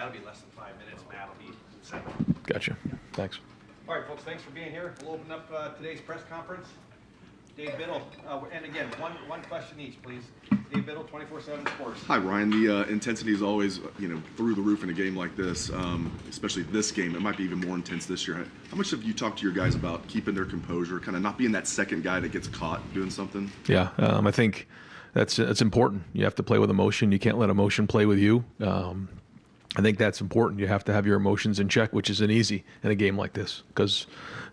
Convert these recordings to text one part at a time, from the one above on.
That'll be less than 5 minutes. Matt will be 7. Gotcha. Yeah. Thanks. All right, folks, thanks for being here. We'll open up today's press conference. Dave Biddle, and again, one question each, please. Dave Biddle, 24/7 Sports. Hi, Ryan. The intensity is always, through the roof in a game like this, especially this game. It might be even more intense this year. How much have you talked to your guys about keeping their composure, kind of not being that second guy that gets caught doing something? Yeah, I think that's important. You have to play with emotion. You can't let emotion play with you. I think that's important. You have to have your emotions in check, which isn't easy in a game like this because,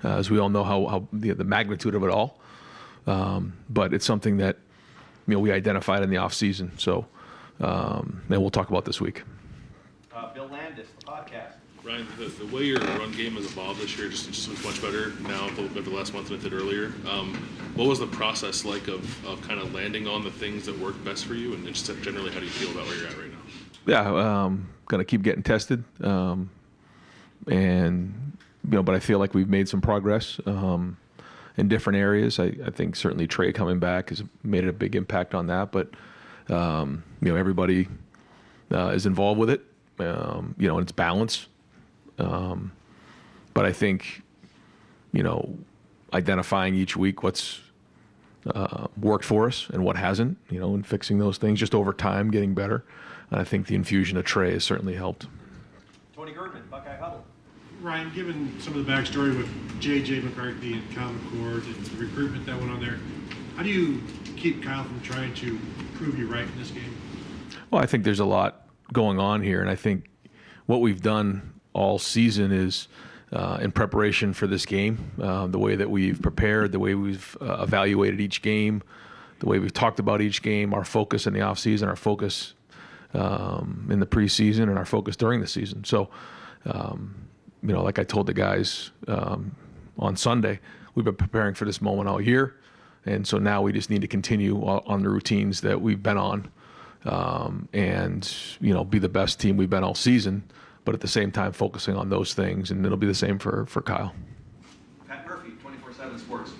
as we all know, how the magnitude of it all. But it's something that we identified in the off season. So, and we'll talk about this week. Bill Landis, the podcast. Ryan, the way your run game has evolved this year just looks much better now over the last month than it did earlier. What was the process like of kind of landing on the things that work best for you, and just generally how do you feel about where you're at right now? Yeah, going to keep getting tested, but I feel like we've made some progress in different areas. I think certainly Trey coming back has made a big impact on that, but everybody is involved with it, and it's balance. But I think, identifying each week what's worked for us and what hasn't, and fixing those things just over time, getting better. And I think the infusion of Trey has certainly helped. Tony Girdman, Buckeye Huddle. Ryan, given some of the backstory with J.J. McCarthy and Kyle McCord and the recruitment that went on there, how do you keep Kyle from trying to prove you right in this game? Well, I think there's a lot going on here, and I think what we've done all season is in preparation for this game, the way that we've prepared, the way we've evaluated each game, the way we've talked about each game, our focus in the offseason, our focus in the preseason, and our focus during the season. So, like I told the guys on Sunday, we've been preparing for this moment all year, and so now we just need to continue on the routines that we've been on, and be the best team we've been all season, but at the same time focusing on those things, and it'll be the same for Kyle. Pat Murphy, 24/7 Sports.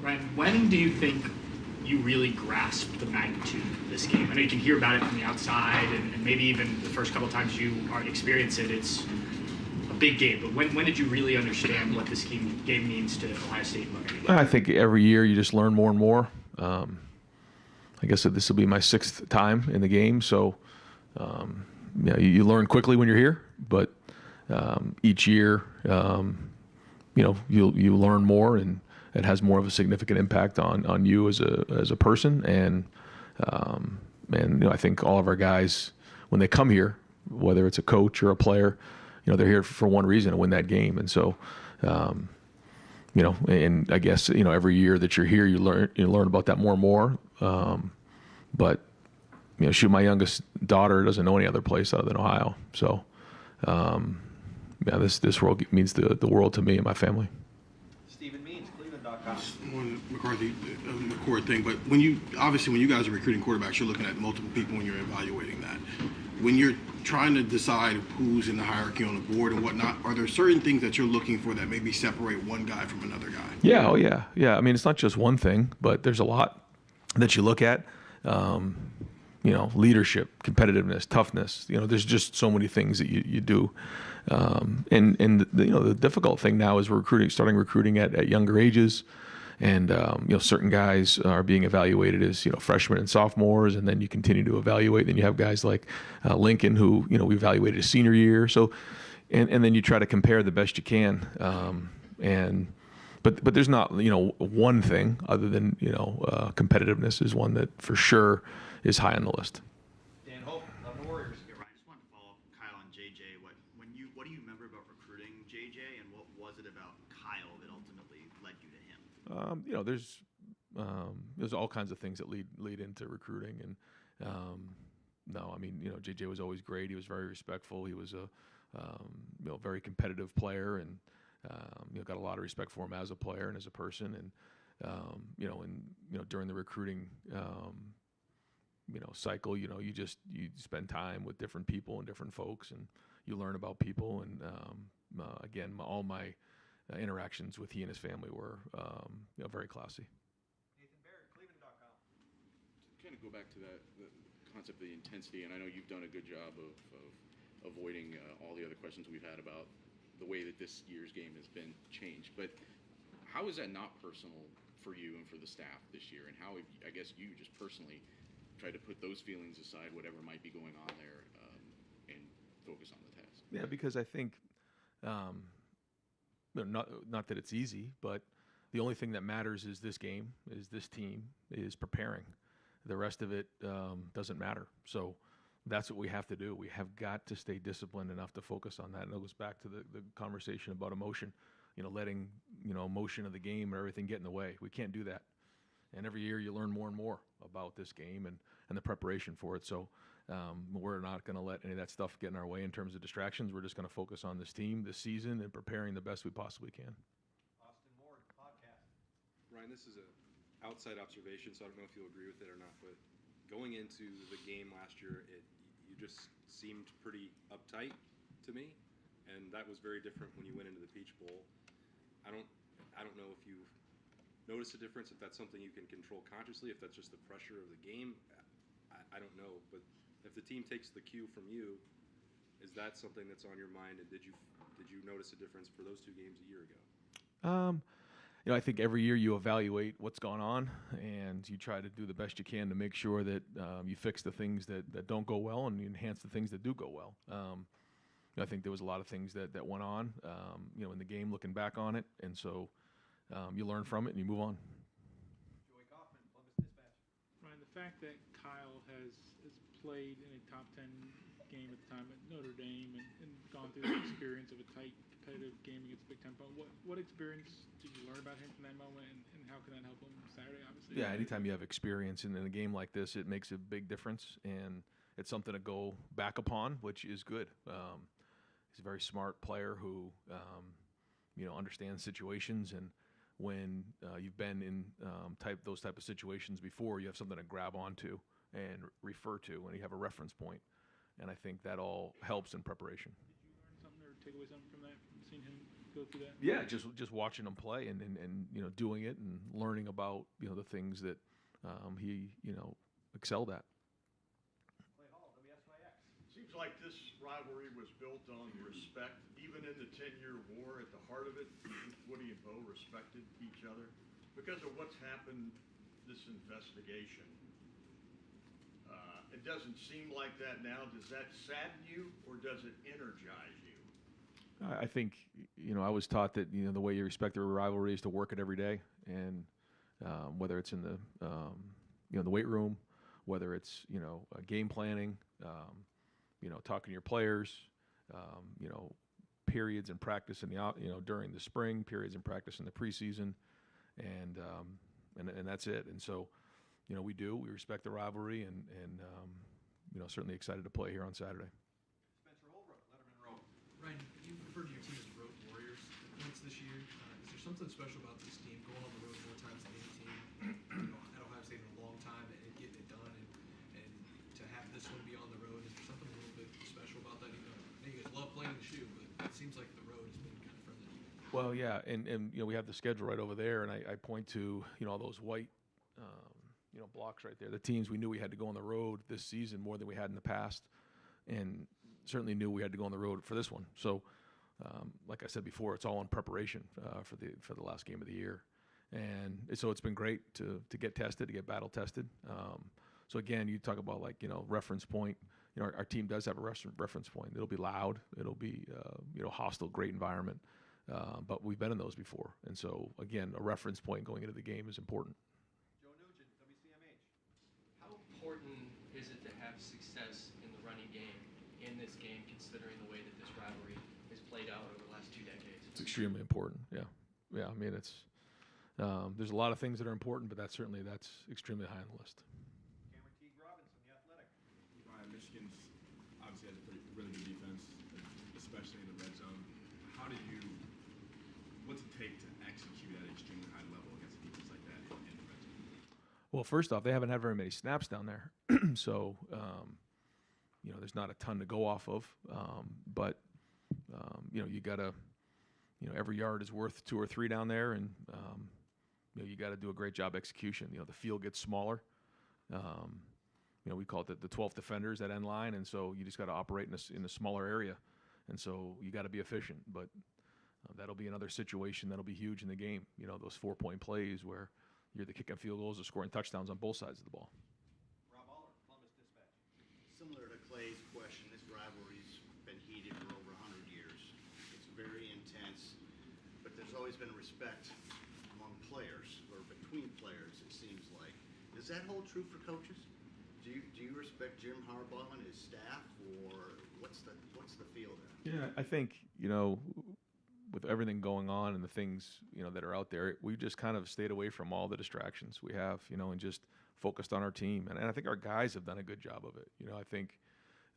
Ryan, when do you think you really grasp the magnitude of this game? I know you can hear about it from the outside, and maybe even the first couple times you experience it, it's a big game. But when did you really understand what this game means to Ohio State? I think every year you just learn more and more. I guess this will be my 6th time in the game, so you learn quickly when you're here, but each year you learn more, and it has more of a significant impact on you as a person, and I think all of our guys, when they come here, whether it's a coach or a player, they're here for one reason, to win that game. And so, and I guess every year that you're here, you learn about that more and more. But my youngest daughter doesn't know any other place other than Ohio. So, this world means the world to me and my family. Stephen Means, Cleveland.com. One McCord thing, but when you guys are recruiting quarterbacks, you're looking at multiple people when you're evaluating that. When you're trying to decide who's in the hierarchy on the board and whatnot, are there certain things that you're looking for that maybe separate one guy from another guy? Yeah, oh yeah. I mean, it's not just one thing, but there's a lot that you look at. Leadership, competitiveness, toughness. There's just so many things that you do. The difficult thing now is starting recruiting at younger ages. And, certain guys are being evaluated as, freshmen and sophomores, and then you continue to evaluate. Then you have guys like Lincoln who, we evaluated his senior year. So, and then you try to compare the best you can. But there's not, one thing other than, competitiveness is one that for sure is high on the list. Dan Hope, the Warriors. Yeah, Ryan, just wanted to follow up Kyle and JJ. What do you remember about recruiting JJ, and what was it about Kyle that ultimately led you to him? There's all kinds of things that lead into recruiting, and JJ was always great. He was very respectful. He was a very competitive player, and got a lot of respect for him as a player and as a person. And during the recruiting cycle, you spend time with different people and different folks, and you learn about people. And again, all my interactions with he and his family were very classy. Nathan Barrett, Cleveland.com. Kind of go back to that the concept of the intensity, and I know you've done a good job of avoiding all the other questions we've had about the way that this year's game has been changed. But how is that not personal for you and for the staff this year? And how have I guess you just personally tried to put those feelings aside, whatever might be going on there, and focus on the task? Yeah, because I think, not that it's easy, but the only thing that matters is this game, is this team, is preparing. The rest of it doesn't matter. So that's what we have to do. We have got to stay disciplined enough to focus on that. And it goes back to the conversation about emotion, letting, emotion of the game and everything get in the way. We can't do that. And every year you learn more and more about this game and the preparation for it. So we're not going to let any of that stuff get in our way in terms of distractions. We're just going to focus on this team, this season, and preparing the best we possibly can. Austin Ward, podcast. Ryan, this is an outside observation, so I don't know if you'll agree with it or not, but going into the game last year, you just seemed pretty uptight to me, and that was very different when you went into the Peach Bowl. I don't know if you've noticed a difference, if that's something you can control consciously, if that's just the pressure of the game. I don't know, but if the team takes the cue from you, is that something that's on your mind, and did you notice a difference for those two games a year ago? I think every year you evaluate what's gone on, and you try to do the best you can to make sure that you fix the things that don't go well, and you enhance the things that do go well. I think there was a lot of things that went on, in the game, looking back on it, and so you learn from it and you move on. Joey Kaufman, Columbus Dispatch. Ryan, the fact that Kyle has played in a top 10 game at the time at Notre Dame and gone through the experience of a tight, competitive game against Big Ten, what experience did you learn about him from that moment, and how can that help him Saturday, obviously? Yeah, anytime you have experience in a game like this, it makes a big difference, and it's something to go back upon, which is good. He's a very smart player who, understands situations, and when you've been in those type of situations before, you have something to grab onto and refer to, and you have a reference point. And I think that all helps in preparation. Did you learn something or take away something from that, seeing him go through that? Yeah, just watching him play and doing it and learning about the things that he excelled at. Clay Hall, WSYX. Seems like this rivalry was built on respect. Even in the 10-year war, at the heart of it, Woody and Bo respected each other. Because of what's happened, this investigation, it doesn't seem like that now. Does that sadden you, or does it energize you? I think, I was taught that, the way you respect a rivalry is to work it every day. And whether it's in the, the weight room, whether it's, game planning, talking to your players, periods in practice in the during the spring, periods in practice in the preseason, and that's it. And so, we respect the rivalry, and certainly excited to play here on Saturday. Spencer Holbrook, Letterman Row. Ryan, you referred to your team as road warriors points this year. Is there something special about this team going on the road more times than any team at Ohio State in a long time and getting it done, and to have this one be on the road? Is there something a little bit special about that? I know you guys love playing the shoe, but it seems like the road has been kind of friendly to you. Well, yeah, and we have the schedule right over there, and I point to all those white blocks right there. The teams we knew we had to go on the road this season more than we had in the past, and certainly knew we had to go on the road for this one. So, like I said before, it's all in preparation for the last game of the year, and so it's been great to get tested, to get battle tested. So again, you talk about reference point. Our team does have a reference point. It'll be loud. It'll be hostile, great environment. But we've been in those before, and so again, a reference point going into the game is important. Joe Nugent, WCMH. How important is it to have success in the running game in this game, considering the way that this rivalry has played out over the last 2 decades? It's extremely important. Yeah. I mean, it's there's a lot of things that are important, but that's extremely high on the list. Cameron Teague Robinson, The Athletic. Ryan, Michigan's obviously has a really good defense, especially in the red zone. What's it take to execute at an extremely high level against a defense like that in the red zone? Well, first off, they haven't had very many snaps down there, so there's not a ton to go off of. But you gotta, every yard is worth 2 or 3 down there, and you got to do a great job execution. The field gets smaller. we call it the 12th defenders at end line, and so you just got to operate in a smaller area, and so you got to be efficient. But that'll be another situation that'll be huge in the game. Those 4-point plays where you're the kicking field goals or scoring touchdowns on both sides of the ball. Rob Aller, Columbus Dispatch. Similar to Clay's question, this rivalry's been heated for over 100 years. It's very intense, but there's always been respect among players, or between players, it seems like. Does that hold true for coaches? Do you respect Jim Harbaugh and his staff, or what's the feel there? Yeah, I think, with everything going on and the things, that are out there, we just kind of stayed away from all the distractions we have, and just focused on our team. And I think our guys have done a good job of it. I think,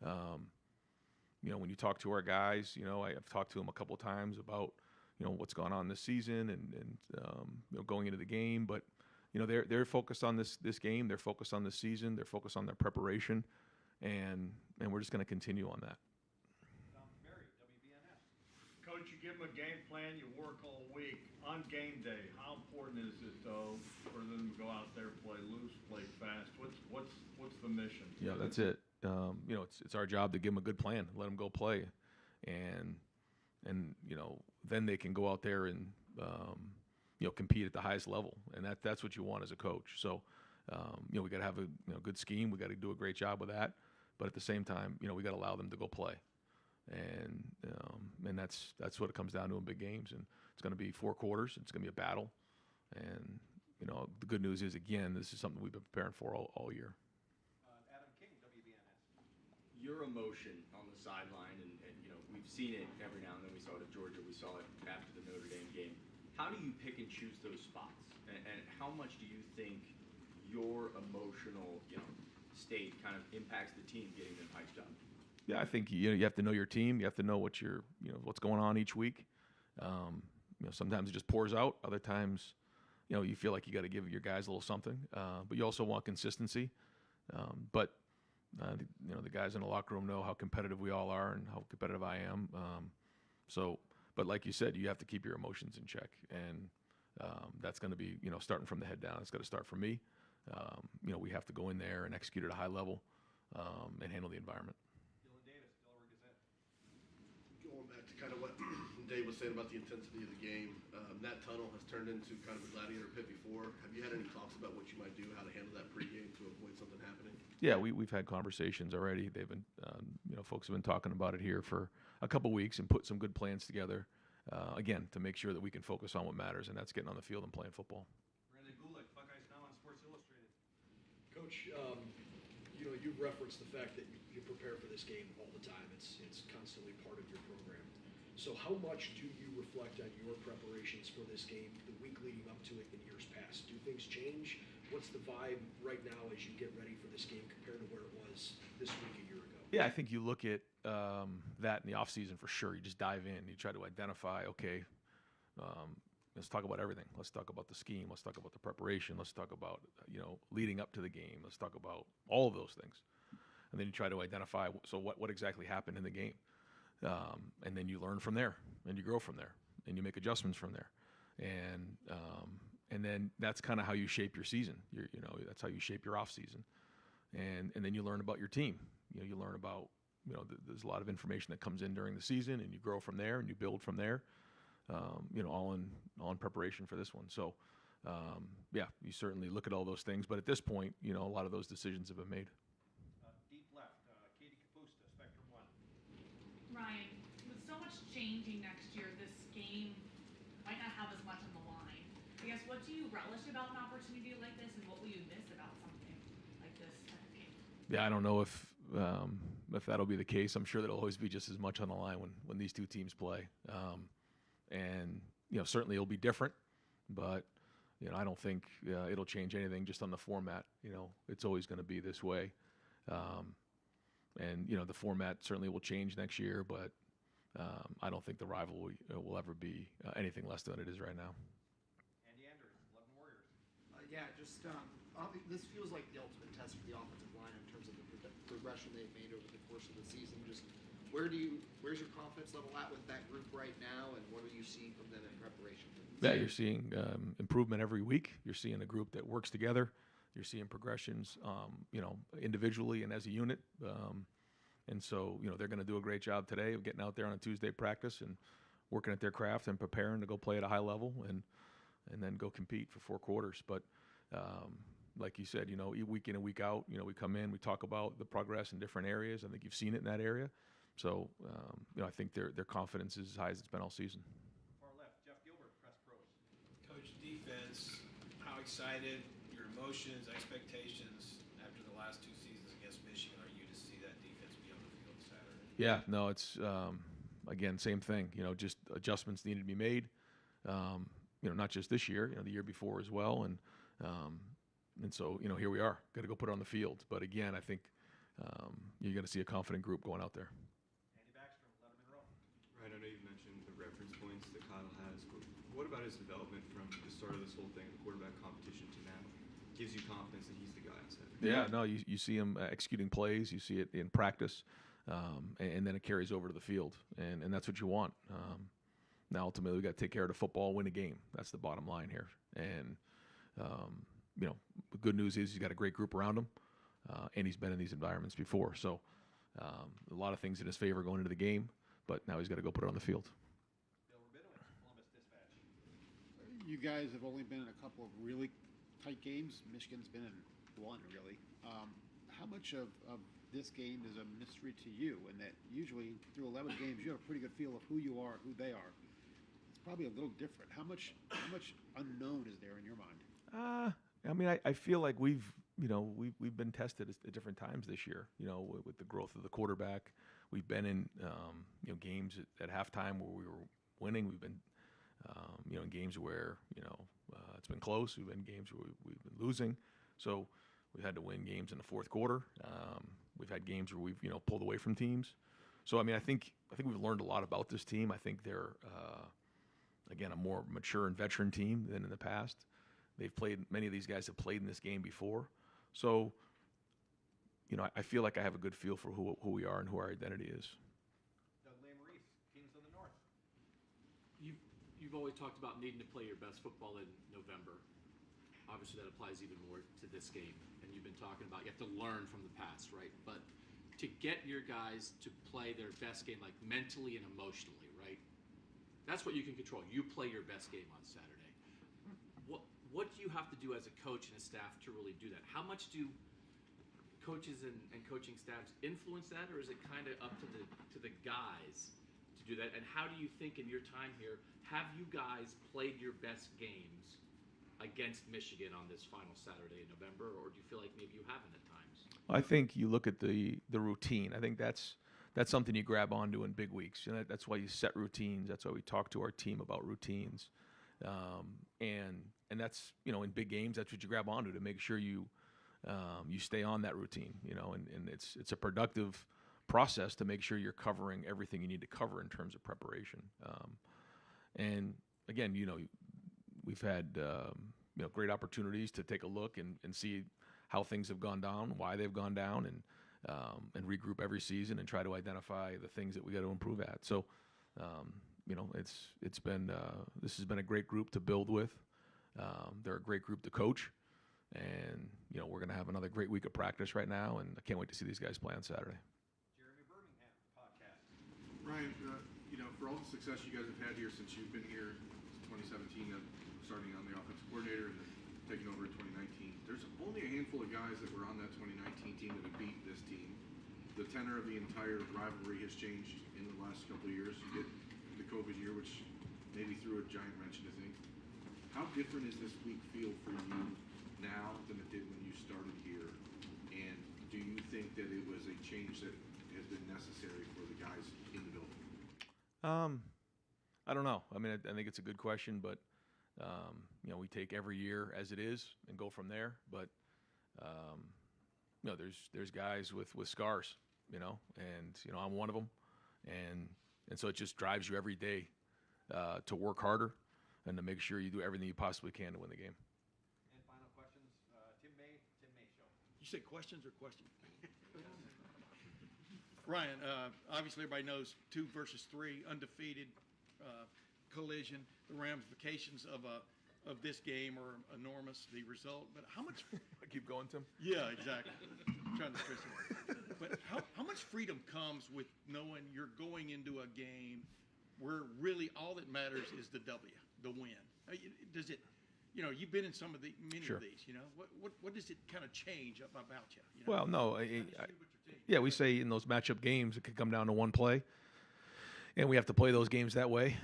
when you talk to our guys, I've talked to them a couple of times about, what's going on this season and going into the game. But, they're focused on this game. They're focused on this season. They're focused on their preparation. And we're just going to continue on that. Mary, WBNS. Coach, you give them a game plan, you work all week. On game day, how important is it, though, for them to go out there, play loose, play fast? What's the mission? Yeah, that's it. It's our job to give them a good plan, let them go play, and then they can go out there and compete at the highest level, and that's what you want as a coach. So we got to have a good scheme. We got to do a great job with that, but at the same time, we got to allow them to go play, and that's what it comes down to in big games. And it's going to be 4 quarters. It's going to be a battle, and the good news is, again, this is something we've been preparing for all year. Adam King, WBNS. Your emotion on the sideline, and we've seen it every now and then. We saw it at Georgia. We saw it after the Notre Dame game. How do you pick and choose those spots? And how much do you think your emotional, state kind of impacts the team getting them hyped up? Yeah, I think you have to know your team. You have to know what's going on each week. Sometimes it just pours out. Other times, you feel like you got to give your guys a little something. But you also want consistency. The guys in the locker room know how competitive we all are and how competitive I am. But like you said, you have to keep your emotions in check, and that's going to be starting from the head down. It's got to start from me. We have to go in there and execute at a high level and handle the environment. Dylan Davis, Delaware Gazette. Going back to kind of what Dave was saying about the intensity of the game, that tunnel has turned into kind of a gladiator pit before. Have you had any talks about what you might do, how to handle that pregame to avoid something happening? Yeah, we've had conversations already. They've been, folks have been talking about it here for a couple weeks and put some good plans together, again, to make sure that we can focus on what matters, and that's getting on the field and playing football. Brandon Gulick, Buckeyes Now on Sports Illustrated. Coach, you've referenced the fact that you prepare for this game all the time. It's constantly part of your program. So how much do you reflect on your preparations for this game the week leading up to it in years past? Do things change? What's the vibe right now as you get ready for this game compared to where it was this week a year ago? Yeah, I think you look at that in the offseason for sure. You just dive in. You try to identify, okay, let's talk about everything. Let's talk about the scheme. Let's talk about the preparation. Let's talk about, leading up to the game. Let's talk about all of those things. And then you try to identify, so what exactly happened in the game. And then you learn from there, and you grow from there, and you make adjustments from there. And then that's kind of how you shape your season. That's how you shape your off season. And then you learn about your team. You learn about, there's a lot of information that comes in during the season, and you grow from there and you build from there. All in preparation for this one. So, you certainly look at all those things. But at this point, a lot of those decisions have been made. Deep left, Katie Kapusta, Spectrum One. Ryan, with so much changing next year, this game might not have as much on the line. I guess, what do you relish about an opportunity like this, and what will you miss about something like this type of game? Yeah, I don't know if that'll be the case. I'm sure there'll always be just as much on the line when these two teams play. And certainly it'll be different, but I don't think it'll change anything just on the format. It's always going to be this way. And the format certainly will change next year, but I don't think the rivalry will ever be anything less than it is right now. Andy Andrews, 11 Warriors. This feels like the ultimate test for the offensive line in terms of the progression they've made over the course of the season. Just where's your confidence level at with that group right now, and what are you seeing from them in preparation? Yeah, you're seeing improvement every week. You're seeing a group that works together. You're seeing progressions, individually and as a unit. And so, they're going to do a great job today of getting out there on a Tuesday practice and working at their craft and preparing to go play at a high level and then go compete for 4 quarters. But like you said, week in and week out, we come in, we talk about the progress in different areas. I think you've seen it in that area. So, I think their confidence is as high as it's been all season. Far left, Jeff Gilbert, Press Pros. Coach, defense, how excited, your emotions, expectations after the last 2 seasons against Michigan are you to see that defense be on the field Saturday? Yeah, no, it's, again, same thing. Just adjustments needed to be made. Not just this year, the year before as well. And so, here we are. Got to go put it on the field. But again, I think you're going to see a confident group going out there. Andy Backstrom, Letterman Row. Right, I know you've mentioned the reference points that Kyle has, but what about his development from the start of this whole thing, the quarterback competition, to now? Gives you confidence that he's the guy on Saturday? Yeah, no, you see him executing plays. You see it in practice. And then it carries over to the field. And that's what you want. Now, ultimately, we got to take care of the football, win a game. That's the bottom line here. And, the good news is he's got a great group around him, and he's been in these environments before. So a lot of things in his favor going into the game, but now he's got to go put it on the field. Bill Rabinowitz, Columbus Dispatch. You guys have only been in a couple of really tight games. Michigan's been in one, really. How much of this game is a mystery to you? And that usually through 11 games, you have a pretty good feel of who you are, who they are. It's probably a little different. How much unknown is there in your mind? I feel like we've been tested at different times this year. With the growth of the quarterback, we've been in games at halftime where we were winning. We've been in games where it's been close. We've been in games where we've been losing. So we've had to win games in the fourth quarter. We've had games where we've pulled away from teams. So I think we've learned a lot about this team. I think they're again a more mature and veteran team than in the past. Many of these guys have played in this game before. So, I feel like I have a good feel for who we are and who our identity is. Doug Maurice, Kings of the North. You've always talked about needing to play your best football in November. Obviously, that applies even more to this game. And you've been talking about you have to learn from the past, right? But to get your guys to play their best game, like mentally and emotionally, right? That's what you can control. You play your best game on Saturday. What do you have to do as a coach and a staff to really do that? How much do coaches and coaching staffs influence that, or is it kind of up to the guys to do that? And how do you think in your time here, have you guys played your best games against Michigan on this final Saturday in November, or do you feel like maybe you haven't at times? I think you look at the routine. I think that's something you grab onto in big weeks. That's why you set routines. That's why we talk to our team about routines. And that's, in big games, that's what you grab onto to make sure you stay on that routine, and it's a productive process to make sure you're covering everything you need to cover in terms of preparation. And again, we've had, great opportunities to take a look and see how things have gone down, why they've gone down, and regroup every season and try to identify the things that we got to improve at. So, it's been this has been a great group to build with. They're a great group to coach, and we're going to have another great week of practice right now, and I can't wait to see these guys play on Saturday. Jeremy Birmingham, podcast. Ryan, for all the success you guys have had here since you've been here, 2017, starting on the offensive coordinator and then taking over in 2019, there's only a handful of guys that were on that 2019 team that have beat this team. The tenor of the entire rivalry has changed in the last couple of years. You get the COVID year, which maybe threw a giant wrench into things. How different is this week feel for you now than it did when you started here? And do you think that it was a change that has been necessary for the guys in the building? I don't know. I think it's a good question, but we take every year as it is and go from there. But there's guys with scars, and I'm one of them, and so it just drives you every day to work harder and to make sure you do everything you possibly can to win the game. And final questions, Tim May Show. You say questions or question? Ryan, obviously everybody knows 2 versus 3, undefeated collision, the ramifications of of this game are enormous, the result, but how much? I keep going, Tim. Yeah, exactly. I'm trying to stress it. But how much freedom comes with knowing you're going into a game where really all that matters is the W, the win? Does it? You know, you've been in some of the many Sure. of these. You know, what does it kind of change about you? You know? Well, no, yeah, we say in those matchup games it could come down to one play, and we have to play those games that way.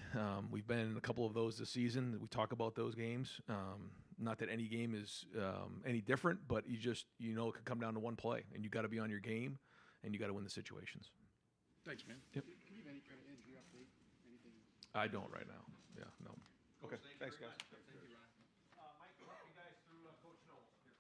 We've been in a couple of those this season. We talk about those games. Not that any game is any different, but you know it could come down to one play, and you got to be on your game, and you got to win the situations. Thanks, man. Yep. Do you have any kind of injury update? Anything? I don't right now. Yeah, no. Coach, Okay, thank you thanks, very guys. much. Thank you, Ryan. Mike, walk you guys through Coach Knowles here.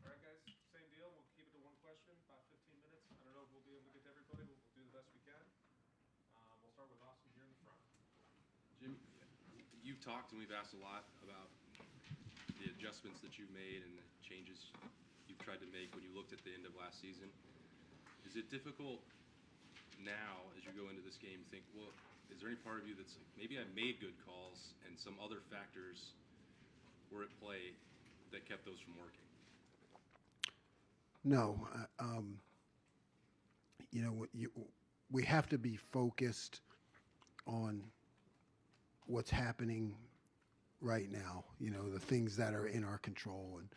All right, guys, same deal. We'll keep it to one question, about 15 minutes. I don't know if we'll be able to get to everybody, but we'll do the best we can. We'll start with Austin here in the front. Jim, you've talked and we've asked a lot about the adjustments that you've made and the changes you've tried to make when you looked at the end of last season. Is it difficult now, as you go into this game, to think, well, is there any part of you that's like, maybe I made good calls and some other factors were at play that kept those from working? No, we have to be focused on what's happening right now, you know, the things that are in our control, and,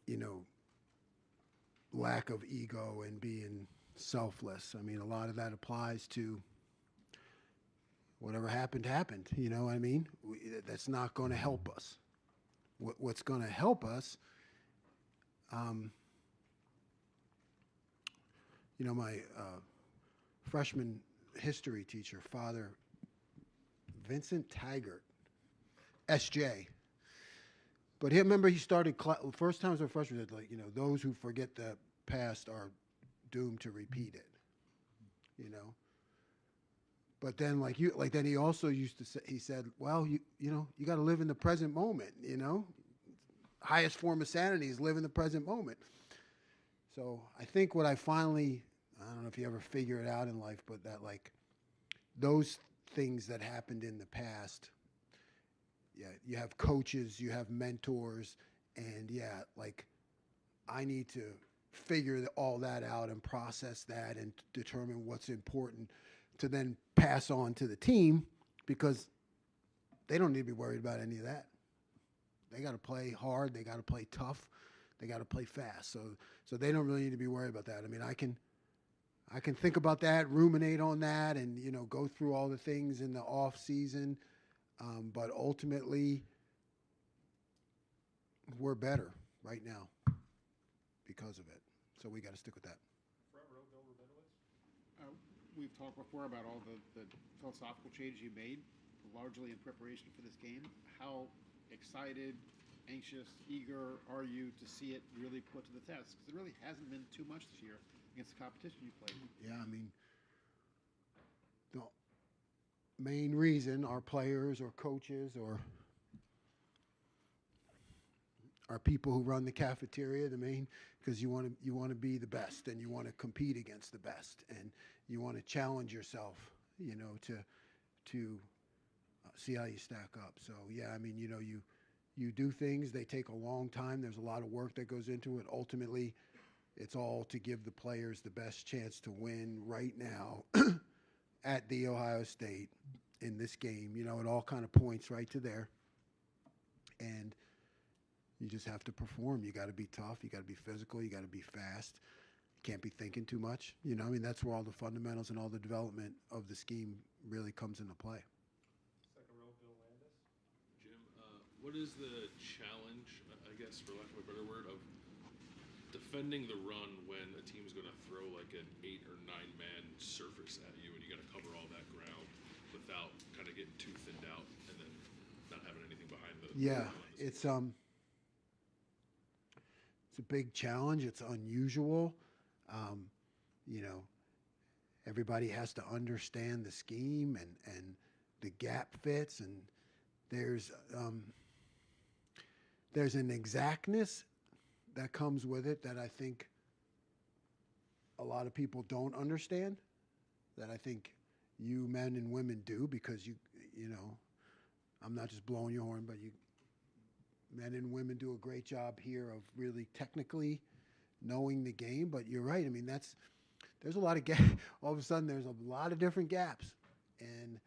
you know, lack of ego and being selfless. I mean, a lot of that applies to whatever happened, happened. You know what I mean? That's not going to help us. What's going to help us, you know, my freshman history teacher, Father Vincent Taggart, SJ. But he, remember, he started, first time as a freshman, said, like, you know, those who forget the past are doomed to repeat it, you know. But then, then he also used to say, he said, well, you know, you got to live in the present moment, you know. Highest form of sanity is live in the present moment. So I think what I finally, I don't know if you ever figure it out in life, but that, like, those things that happened in the past, yeah, you have coaches, you have mentors, and yeah, like, I need to figure all that out and process that and determine what's important to then pass on to the team, because they don't need to be worried about any of that. They got to play hard, they got to play tough, they got to play fast. So they don't really need to be worried about that. I mean, I can think about that, ruminate on that, and, you know, go through all the things in the off season. But ultimately, we're better right now because of it. So we got to stick with that. We've talked before about all the philosophical changes you made, largely in preparation for this game. How excited, anxious, eager are you to see it really put to the test? Because there really hasn't been too much this year against the competition you played. Yeah, I mean, the main reason our players or coaches or our people who run the cafeteria, because you want to be the best, and you want to compete against the best, and you want to challenge yourself, you know, to see how you stack up. So yeah, I mean, you know, you do things, they take a long time. There's a lot of work that goes into it. Ultimately, it's all to give the players the best chance to win right now at the Ohio State in this game. You know, it all kind of points right to there. And you just have to perform. You got to be tough. You got to be physical. You got to be fast. You can't be thinking too much. You know, I mean, that's where all the fundamentals and all the development of the scheme really comes into play. Jim, what is the challenge, I guess, for lack of a better word, of defending the run when a team is going to throw like an 8 or 9 man surface at you, and you got to cover all that ground without kind of getting too thinned out and then not having anything behind the. Yeah, it's a big challenge. It's unusual. You know, everybody has to understand the scheme and the gap fits, and there's an exactness that comes with it that I think a lot of people don't understand, that I think you men and women do, because you know, I'm not just blowing your horn, but you men and women do a great job here of really technically knowing the game. But you're right. I mean, there's a lot of all of a sudden there's a lot of different gaps, and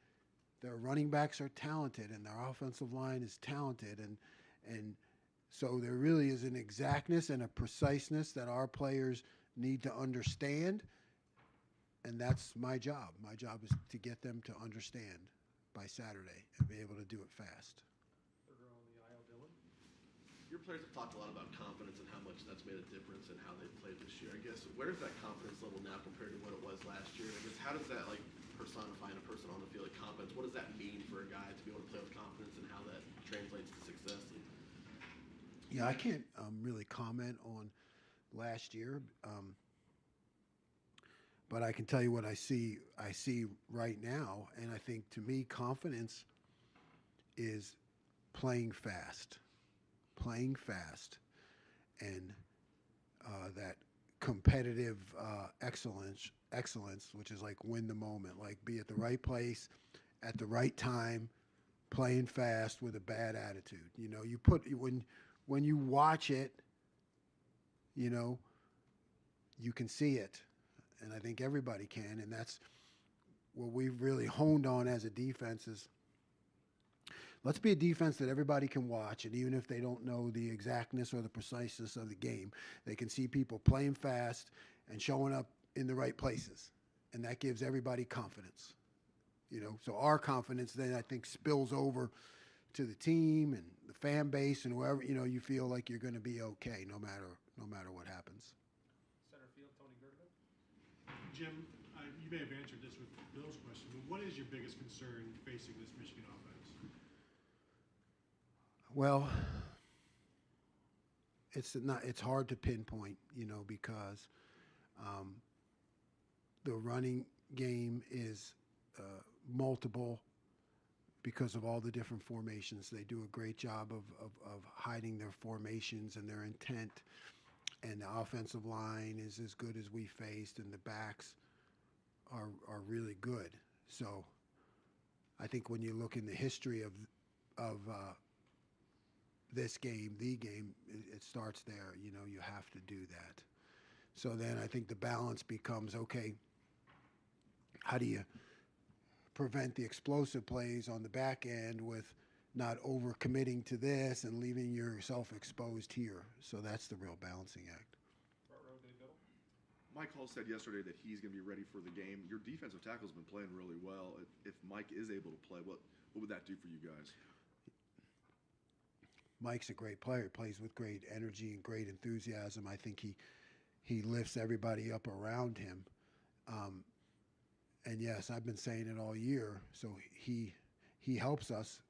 their running backs are talented, and their offensive line is talented, and so there really is an exactness and a preciseness that our players need to understand, and that's my job. My job is to get them to understand by Saturday and be able to do it fast. Your players have talked a lot about confidence and how much that's made a difference in how they've played this year. I guess, where's that confidence level now compared to what it was last year? I guess, how does that, like, personify in a person on the field, like, confidence? What does that mean for a guy to be able to play with confidence, and how that translates to success? Yeah, I can't really comment on last year, but I can tell you what I see right now, and I think, to me, confidence is playing fast, and that competitive excellence, which is like win the moment, like be at the right place at the right time, playing fast with a bad attitude. You know, when you watch it, you know, you can see it, and I think everybody can, and that's what we've really honed on as a defense is let's be a defense that everybody can watch, and even if they don't know the exactness or the preciseness of the game, they can see people playing fast and showing up in the right places, and that gives everybody confidence. So our confidence then I think spills over to the team and the fan base and whoever you feel like you're going to be okay no matter what happens. Center field, Tony Gerdeman. Jim, you may have answered this with Bill's question, but what is your biggest concern facing this Michigan offense? Well, it's hard to pinpoint, because the running game is multiple because of all the different formations. They do a great job of hiding their formations and their intent. And the offensive line is as good as we faced, and the backs are really good. So I think when you look in the history of this game, it starts there. You have to do that. So then I think the balance becomes, okay, how do you prevent the explosive plays on the back end with not overcommitting to this and leaving yourself exposed here? So that's the real balancing act. Mike Hall said yesterday that he's going to be ready for the game. Your defensive tackle's been playing really well. If Mike is able to play, what would that do for you guys? Mike's a great player. He plays with great energy and great enthusiasm. I think he lifts everybody up around him. And yes, I've been saying it all year. So he helps us,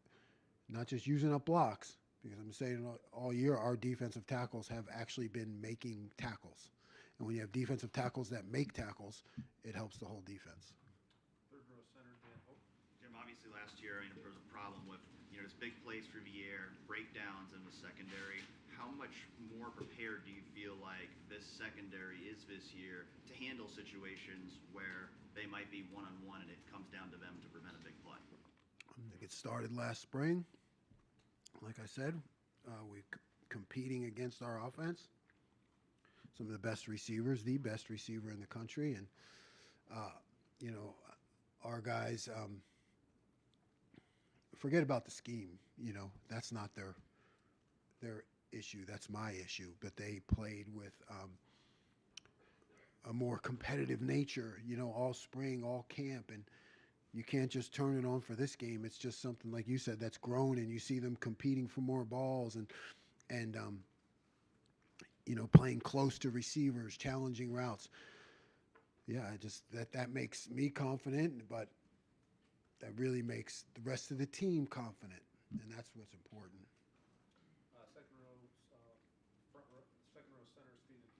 not just using up blocks, because I'm saying all year our defensive tackles have actually been making tackles. And when you have defensive tackles that make tackles, it helps the whole defense. Third row center, Dan Hope. Jim, obviously last year, there was a problem with, just big plays through the air, breakdowns in the secondary. How much more prepared do you feel like this secondary is this year to handle situations where they might be one-on-one and it comes down to them to prevent a big play? I think it started last spring. Like I said, we're competing against our offense. Some of the best receivers, the best receiver in the country. And, our guys, forget about the scheme. That's not their issue. That's my issue. But they played with a more competitive nature, all spring, all camp. And you can't just turn it on for this game. It's just something, like you said, that's grown, and you see them competing for more balls and playing close to receivers, challenging routes. Yeah, that makes me confident, but that really makes the rest of the team confident, and that's what's important. Second row center, Steven.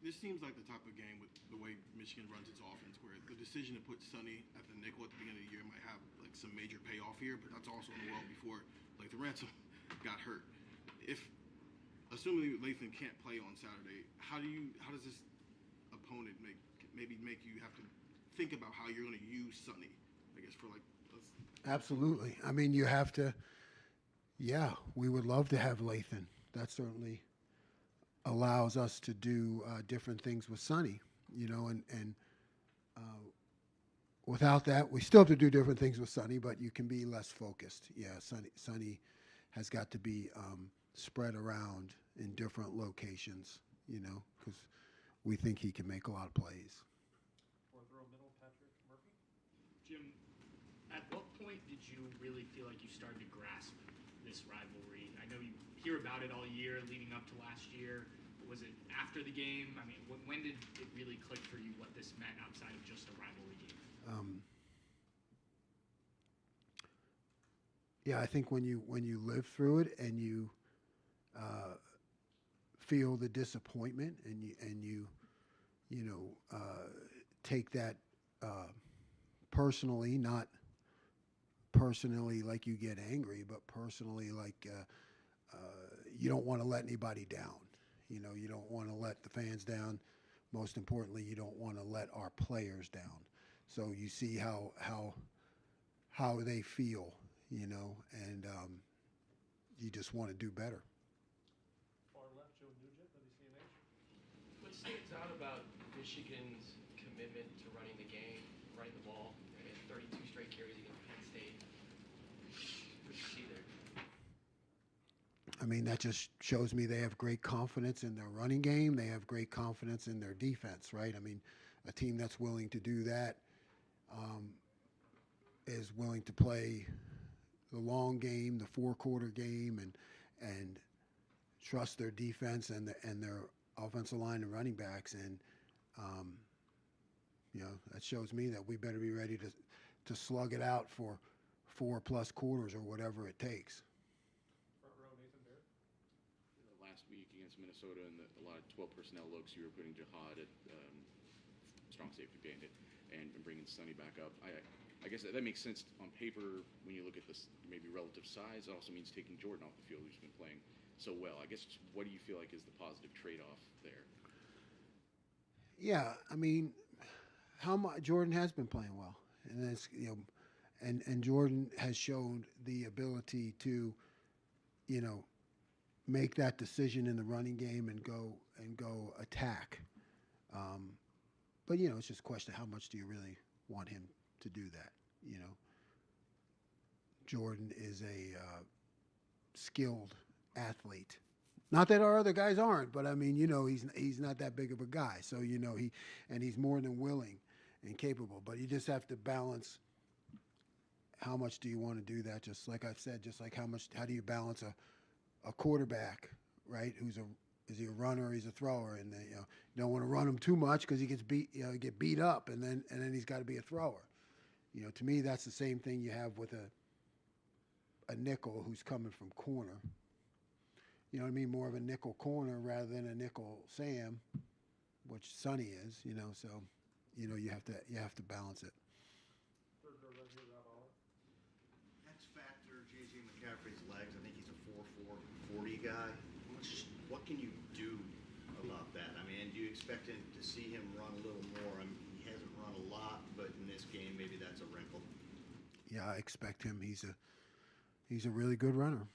This seems like the type of game with the way Michigan runs its offense, where the decision to put Sonny at the nickel at the beginning of the year might have like some major payoff here, but that's also in the world before like the ransom got hurt. Assuming Lathan can't play on Saturday, how does this opponent make you have to think about how you're going to use Sonny? I guess for Absolutely. I mean, you have to. Yeah, we would love to have Lathan. That certainly allows us to do different things with Sonny, and without that, we still have to do different things with Sonny, but you can be less focused. Yeah, Sonny has got to be spread around in different locations, because we think he can make a lot of plays. Fourth row middle, Patrick Murphy. Jim, at what point did you really feel like you started to grasp this rivalry? I know you hear about it all year leading up to last year. Was it after the game? I mean, when did it really click for you what this meant outside of just a rivalry game? Yeah, I think when you live through it and you feel the disappointment and you take that personally, not personally like you get angry, but personally like you don't want to let anybody down. You don't want to let the fans down. Most importantly, you don't want to let our players down. So you see how they feel, and you just want to do better. Far left, Joe Nugent, WCMH. What stands out about Michigan's commitment to running the game right mean, that just shows me they have great confidence in their running game. They have great confidence in their defense, right? I mean, a team that's willing to do that is willing to play the long game, the four-quarter game, and trust their defense and their offensive line and running backs. And that shows me that we better be ready to slug it out for 4+ quarters or whatever it takes. Last week against Minnesota and a lot of 12 personnel looks, you were putting Jihad at strong safety bandit and bringing Sonny back up. I guess that makes sense on paper when you look at this maybe relative size. It also means taking Jordan off the field, who's been playing so well. I guess what do you feel like is the positive trade-off there? Yeah, I mean, Jordan has been playing well, and it's and Jordan has shown the ability to, make that decision in the running game and go attack. But it's just a question of how much do you really want him to do that? Jordan is a skilled athlete. Not that our other guys aren't, but I mean, he's not that big of a guy. So he's more than willing and capable. But you just have to balance how much do you want to do that. Just like I've said, just like how do you balance a quarterback, right? Is he a runner or he's a thrower? And you don't want to run him too much because he gets get beat up, and then he's got to be a thrower. To me, that's the same thing you have with a nickel who's coming from corner. You know what I mean? More of a nickel corner rather than a nickel Sam, which Sonny is. So you have to balance it. X factor, J.J. McCaffrey's legs. I think he's a 4.4 40 guy. What can you do about that? I mean, do you expect to see him run a little more? I mean, he hasn't run a lot, but in this game, maybe that's a wrinkle. Yeah, I expect him. He's a really good runner.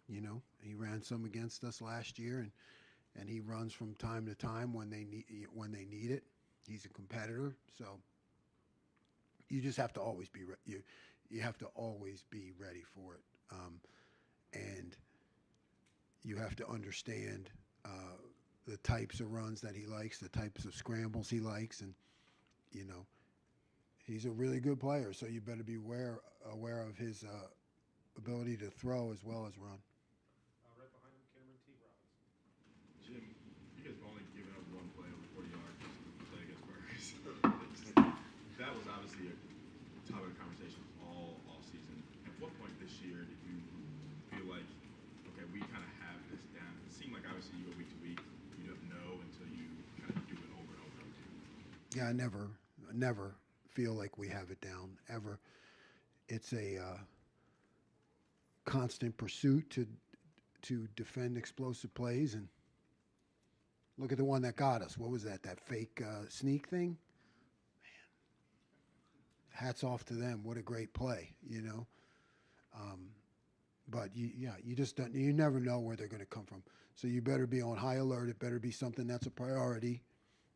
He ran some against us last year, and he runs from time to time when they need it. He's a competitor, so you just have to always be you have to always be ready for it, and you have to understand the types of runs that he likes, the types of scrambles he likes, and he's a really good player. So you better be aware of his ability to throw as well as run. Right behind him, Cameron T. Robbins. Jim, you guys have only given up one play over 40 yards to play against Burgers. That was obviously a topic of conversation all season. At what point this year did you feel like, okay, we kind of have this down? It seemed like obviously you go week to week, you don't know until you kind of do it over and over again. Yeah, I never feel like we have it down, ever. It's a constant pursuit to defend explosive plays. And look at the one that got us. What was that fake sneak thing? Man, hats off to them. What a great play, But you just don't. You never know where they're going to come from. So you better be on high alert. It better be something that's a priority.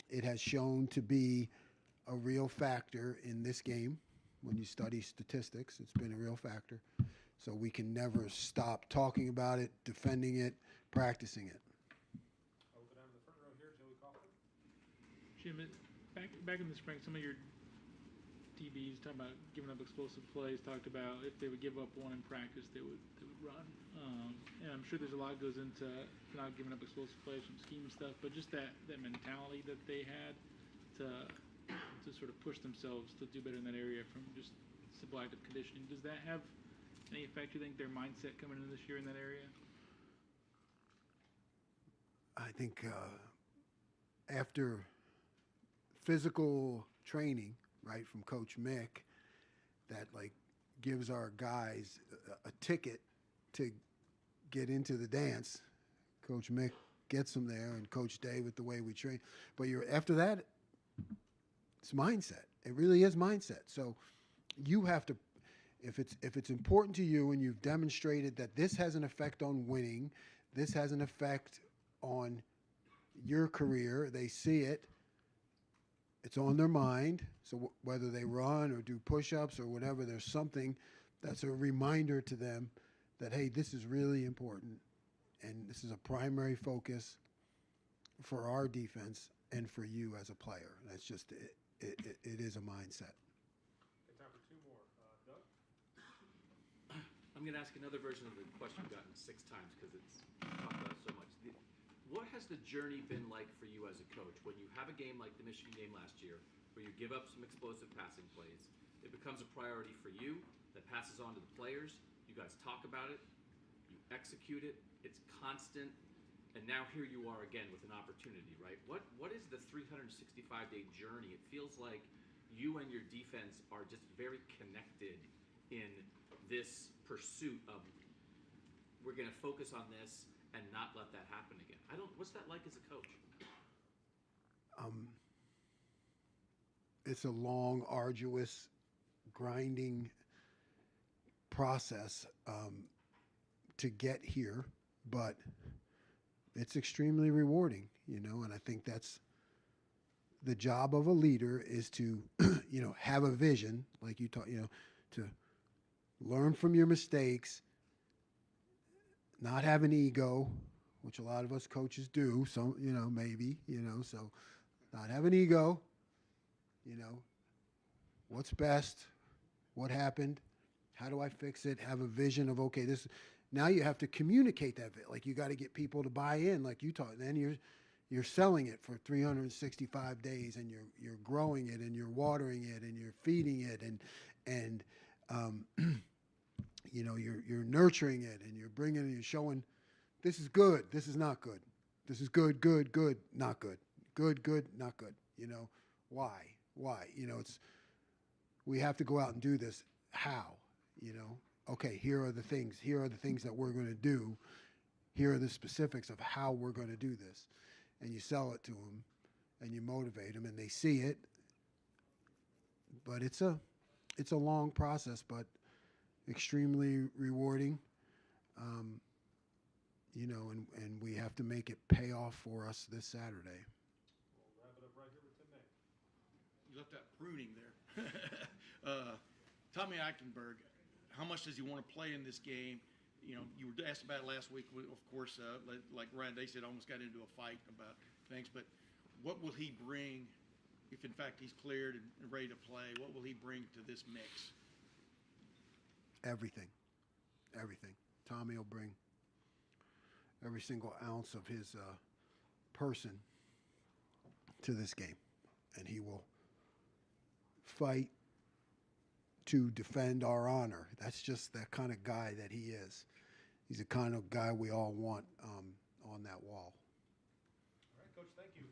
It has shown to be a real factor in this game. When you study statistics, it's been a real factor. So we can never stop talking about it, defending it, practicing it. I'll go down to the front row here, Joey Kaufman. Jim, back in the spring, some of your DBs talking about giving up explosive plays, talked about if they would give up one in practice, they would run. And I'm sure there's a lot goes into not giving up explosive plays from scheme and stuff, but just that mentality that they had to sort of push themselves to do better in that area from just simple active conditioning. Does that have any effect, you think, their mindset coming into this year in that area? I think after physical training, right, from Coach Mick, that gives our guys a ticket to get into the dance. Coach Mick gets them there, and Coach Day with the way we train. But after that, it's mindset. It really is mindset. So you have to, if it's important to you and you've demonstrated that this has an effect on winning, this has an effect on your career, they see it, it's on their mind. So whether they run or do push-ups or whatever, there's something that's a reminder to them that, hey, this is really important, and this is a primary focus for our defense and for you as a player. That's just it is a mindset. Okay, time for 2 more. Doug? I'm going to ask another version of the question I've gotten 6 times because it's talked about so much. What has the journey been like for you as a coach when you have a game like the Michigan game last year where you give up some explosive passing plays? It becomes a priority for you that passes on to the players. You guys talk about it. You execute it. It's constant. And now here you are again with an opportunity, right? What is the 365-day journey? It feels like you and your defense are just very connected in this pursuit of we're going to focus on this and not let that happen again. What's that like as a coach? It's a long, arduous, grinding process to get here, but it's extremely rewarding, and I think that's the job of a leader is to, have a vision, like you taught, to learn from your mistakes, not have an ego, which a lot of us coaches do, some, maybe, so not have an ego, what's best, what happened, how do I fix it, have a vision of, okay, this, now you have to communicate that, like you got to get people to buy in, like you taught, then you're selling it for 365 days and you're growing it and you're watering it and you're feeding it and you're nurturing it and you're bringing it, you're showing this is good, this is not good, this is good, good, good, not good, good, good, not good. Why? It's we have to go out and do this. How? Okay, here are the things that we're going to do. Here are the specifics of how we're going to do this. And you sell it to them and you motivate them and they see it. But it's a long process, but extremely rewarding. And we have to make it pay off for us this Saturday. We'll wrap it up right here with Tim May. You left that pruning there. Tommy Eichenberg, how much does he want to play in this game? You were asked about it last week. Of course, like Ryan, they said almost got into a fight about things. But what will he bring if, in fact, he's cleared and ready to play? What will he bring to this mix? Everything. Tommy will bring every single ounce of his person to this game, and he will fight to defend our honor. That's just that kind of guy that he is. He's the kind of guy we all want on that wall. All right, Coach, thank you.